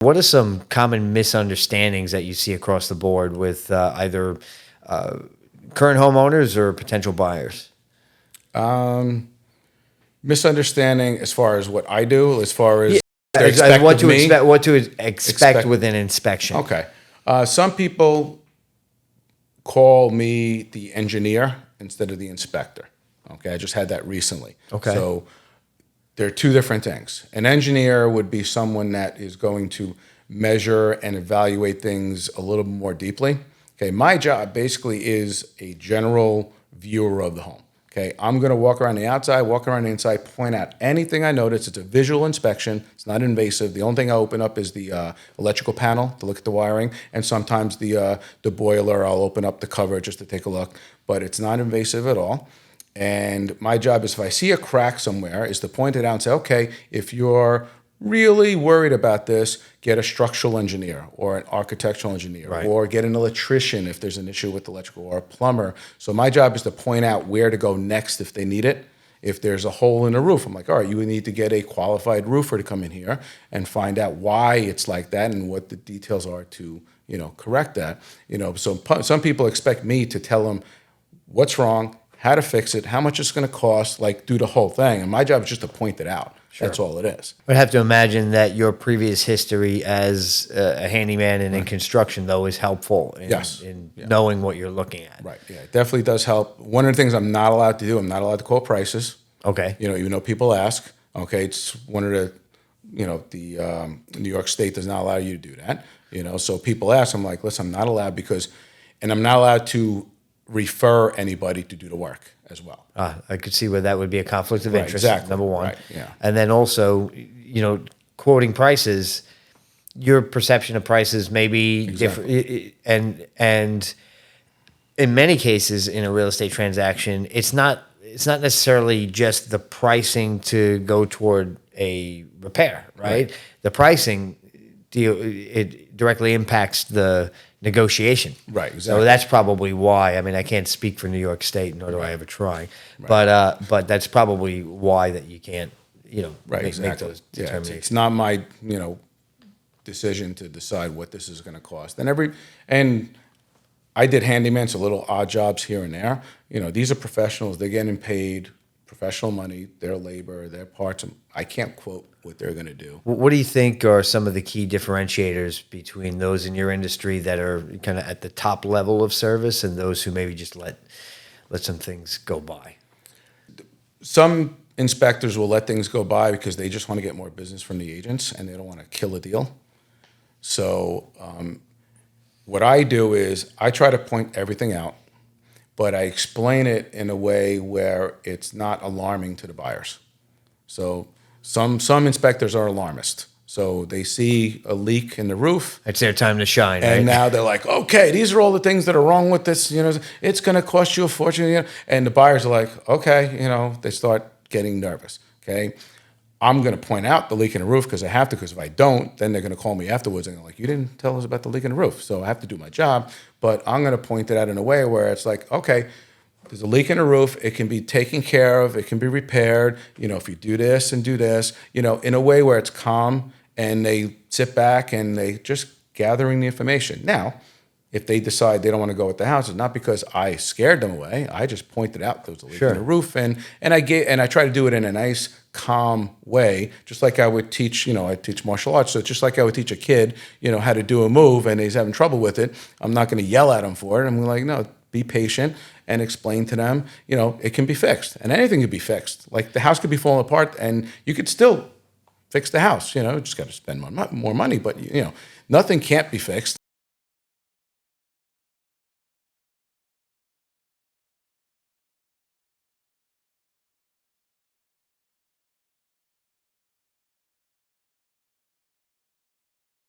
What are some common misunderstandings that you see across the board with either current homeowners or potential buyers? Misunderstanding as far as what I do, as far as Yeah, they expect what of to me. expect, Expect- with an inspection. Okay. Some people call me the engineer instead of the inspector. Okay, I just had that recently. Okay. So they're two different things. An engineer would be someone that is going to measure and evaluate things a little more deeply. Okay, my job basically is a general viewer of the home. Okay, I'm going to walk around the outside, walk around the inside, point out anything I notice. It's a visual inspection. It's not invasive. The only thing I open up is the electrical panel to look at the wiring, and sometimes the boiler. I'll open up the cover just to take a look, but it's not invasive at all. And my job is, if I see a crack somewhere, is to point it out and say, okay, if you're really worried about this, get a structural engineer or an architectural engineer, Right. or get an electrician if there's an issue with electrical, or a plumber. So my job is to point out where to go next if they need it. If there's a hole in the roof, I'm like, all right, you would need to get a qualified roofer to come in here and find out why it's like that and what the details are to, correct that. So some people expect me to tell them what's wrong, how to fix it, how much it's going to cost, like do the whole thing. And my job is just to point it out. Sure. That's all it is. I would have to imagine that your previous history as a handyman and in construction, though, is helpful in, Yes. in knowing what you're looking at. Right. Yeah, it definitely does help. One of the things I'm not allowed to do, I'm not allowed to quote prices. Okay. Even though people ask. Okay, it's one of the, New York State does not allow you to do that. So people ask, I'm like, listen, I'm not allowed and I'm not allowed to refer anybody to do the work as well. I could see where that would be a conflict of Right, interest, exactly. number one. Right, yeah. And then also, quoting prices, your perception of prices may be different. And in many cases in a real estate transaction, it's not necessarily just the pricing to go toward a repair, right? The pricing it directly impacts the negotiation. Right, So exactly. that's probably why. I mean, I can't speak for New York State, nor do I ever try. But that's probably why that you can't, Right, make exactly. those Yeah, determinations. it's not my, decision to decide what this is going to cost. And I did handyman, so little odd jobs here and there. These are professionals. They're getting paid professional money, their labor, their parts. I can't quote what they're going to do. What do you think are some of the key differentiators between those in your industry that are kind of at the top level of service and those who maybe just let some things go by? Some inspectors will let things go by because they just want to get more business from the agents and they don't want to kill a deal. So what I do is I try to point everything out, but I explain it in a way where it's not alarming to the buyers. So some inspectors are alarmist. So they see a leak in the roof, It's their time to shine, and right? now they're like, okay, these are all the things that are wrong with this. It's going to cost you a fortune. And the buyers are like, okay, they start getting nervous. Okay, I'm going to point out the leak in the roof because I have to. Because if I don't, then they're going to call me afterwards and they're like, you didn't tell us about the leak in the roof. So I have to do my job. But I'm going to point it out in a way where it's like, okay, there's a leak in the roof. It can be taken care of. It can be repaired. If you do this and do this, in a way where it's calm and they sit back and they just gathering the information. Now, if they decide they don't want to go with the house, it's not because I scared them away. I just pointed out there was a leak in the roof, and I try to do it in a nice, calm way, just like I would teach. I teach martial arts, so just like I would teach a kid, how to do a move, and he's having trouble with it. I'm not going to yell at him for it. I'm like, no, be patient and explain to them. It can be fixed, and anything can be fixed. Like the house could be falling apart, and you could still fix the house. Just got to spend more money, but nothing can't be fixed.